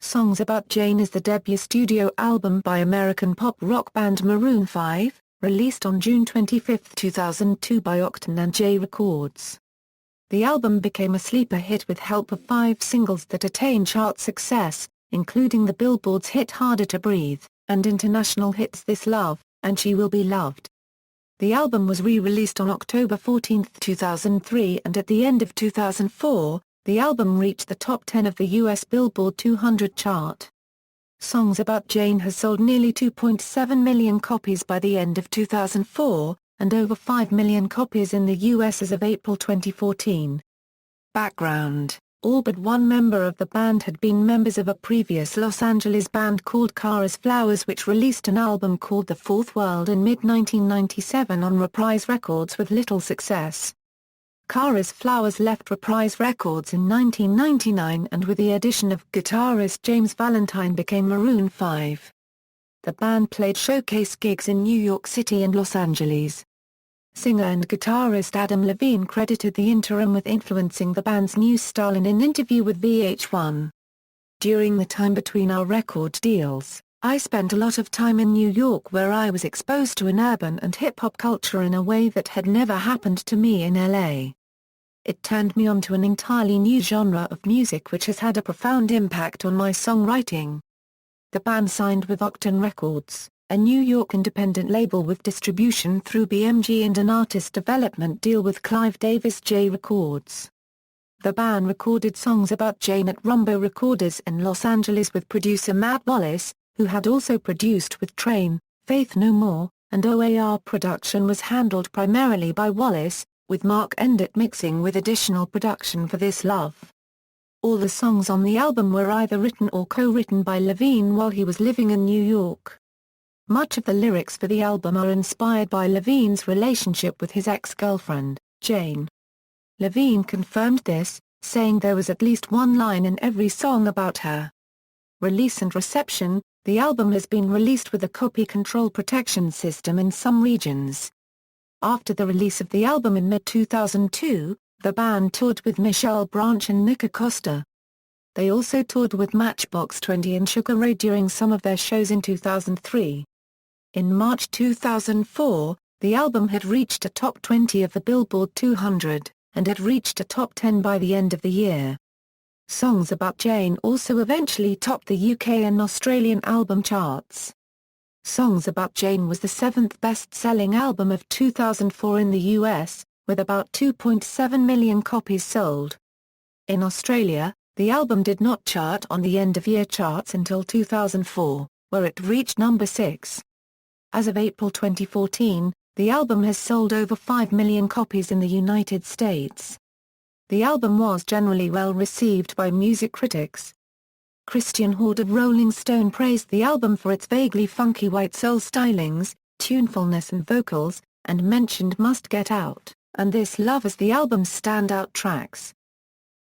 Songs About Jane is the debut studio album by American pop-rock band Maroon 5, released on June 25, 2002 by Octone and J Records. The album became a sleeper hit with help of 5 singles that attained chart success, including the Billboard's hit Harder to Breathe, and international hits This Love, and She Will Be Loved. The album was re-released on October 14, 2003, and at the end of 2004, the album reached the top 10 of the US Billboard 200 chart. Songs About Jane has sold nearly 2.7 million copies by the end of 2004, and over 5 million copies in the US as of April 2014. Background: all but one member of the band had been members of a previous Los Angeles band called Kara's Flowers, which released an album called The Fourth World in mid-1997 on Reprise Records with little success. Kara's Flowers left Reprise Records in 1999 and with the addition of guitarist James Valentine became Maroon 5. The band played showcase gigs in New York City and Los Angeles. Singer and guitarist Adam Levine credited the interim with influencing the band's new style in an interview with VH1. During the time between our record deals, I spent a lot of time in New York where I was exposed to an urban and hip-hop culture in a way that had never happened to me in LA. It turned me on to an entirely new genre of music which has had a profound impact on my songwriting. The band signed with Octone Records, a New York independent label with distribution through BMG, and an artist development deal with Clive Davis J Records. The band recorded Songs About Jane at Rumbo Recorders in Los Angeles with producer Matt Wallace, who had also produced with Train, Faith No More, and OAR. Production was handled primarily by Wallace, with Mark Endert mixing with additional production for This Love. All the songs on the album were either written or co-written by Levine while he was living in New York. Much of the lyrics for the album are inspired by Levine's relationship with his ex-girlfriend, Jane. Levine confirmed this, saying there was at least one line in every song about her. Release and reception: the album has been released with a copy control protection system in some regions. After the release of the album in mid-2002, the band toured with Michelle Branch and Nick Acosta. They also toured with Matchbox 20 and Sugar Ray during some of their shows in 2003. In March 2004, the album had reached a top 20 of the Billboard 200, and had reached a top 10 by the end of the year. Songs About Jane also eventually topped the UK and Australian album charts. Songs About Jane was the 7th best-selling album of 2004 in the US, with about 2.7 million copies sold. In Australia, the album did not chart on the end-of-year charts until 2004, where it reached number 6. As of April 2014, the album has sold over 5 million copies in the United States. The album was generally well received by music critics. Christian Horde of Rolling Stone praised the album for its vaguely funky white soul stylings, tunefulness and vocals, and mentioned Must Get Out and This Love as the album's standout tracks.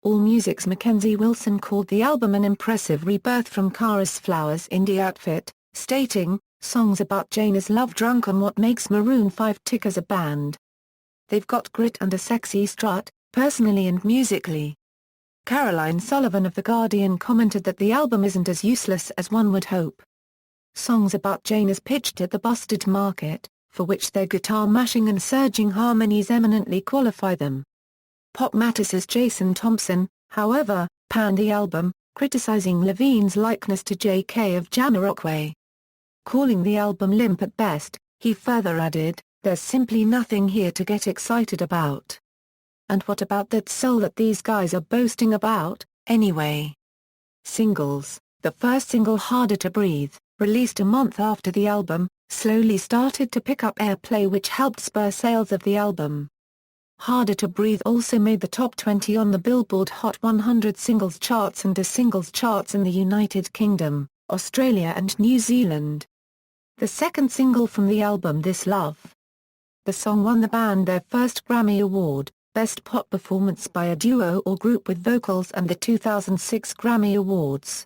AllMusic's Mackenzie Wilson called the album an impressive rebirth from Kara's Flowers' indie outfit, stating, "Songs About Jane is love drunk on what makes Maroon 5 tick as a band. They've got grit and a sexy strut, personally and musically." Caroline Sullivan of The Guardian commented that the album isn't as useless as one would hope. Songs About Jane is pitched at the busted market, for which their guitar-mashing and surging harmonies eminently qualify them. Pop Mattis's Jason Thompson, however, panned the album, criticizing Levine's likeness to J.K. of Jamiroquai. Calling the album limp at best, he further added, "There's simply nothing here to get excited about. And what about that soul that these guys are boasting about, anyway?" Singles: the first single, Harder to Breathe, released a month after the album, slowly started to pick up airplay, which helped spur sales of the album. Harder to Breathe also made the top 20 on the Billboard Hot 100 singles charts and the singles charts in the United Kingdom, Australia and New Zealand. The second single from the album, This Love. The song won the band their first Grammy Award, Best Pop Performance by a Duo or Group with Vocals, and the 2006 Grammy Awards.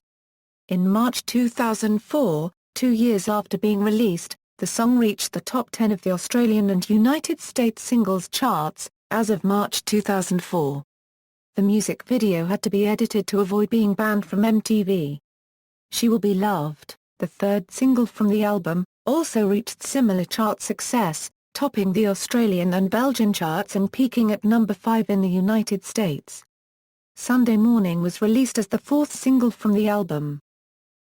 In March 2004, 2 years after being released, the song reached the top 10 of the Australian and United States singles charts, as of March 2004. The music video had to be edited to avoid being banned from MTV. She Will Be Loved, the third single from the album, also reached similar chart success, topping the Australian and Belgian charts and peaking at number 5 in the United States. Sunday Morning was released as the fourth single from the album.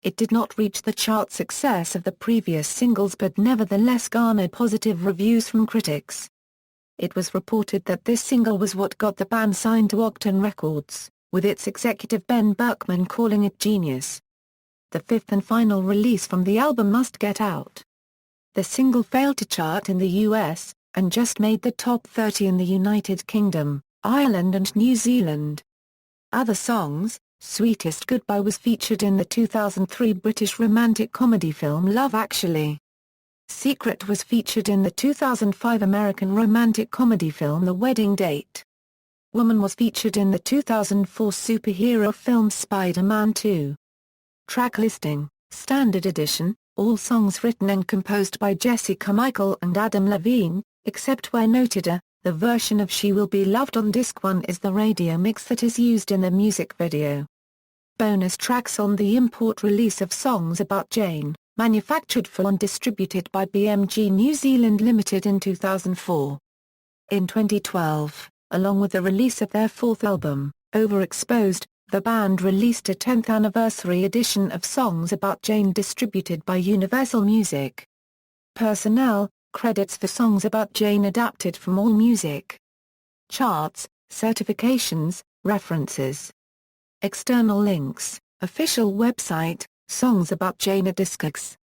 It did not reach the chart success of the previous singles but nevertheless garnered positive reviews from critics. It was reported that this single was what got the band signed to Octone Records, with its executive Ben Berkman calling it genius. The fifth and final release from the album, Must Get Out. The single failed to chart in the US, and just made the top 30 in the United Kingdom, Ireland and New Zealand. Other songs, Sweetest Goodbye was featured in the 2003 British romantic comedy film Love Actually. Secret was featured in the 2005 American romantic comedy film The Wedding Date. Woman was featured in the 2004 superhero film Spider-Man 2. Track listing, Standard Edition, all songs written and composed by Jesse Carmichael and Adam Levine, except where noted. The version of She Will Be Loved on Disc 1 is the radio mix that is used in the music video. Bonus tracks on the import release of Songs About Jane, manufactured for and distributed by BMG New Zealand Limited in 2004. In 2012, along with the release of their fourth album, Overexposed, the band released a 10th anniversary edition of Songs About Jane distributed by Universal Music. Personnel, credits for Songs About Jane adapted from AllMusic. Charts, certifications, references. External links, official website, Songs About Jane at Discogs.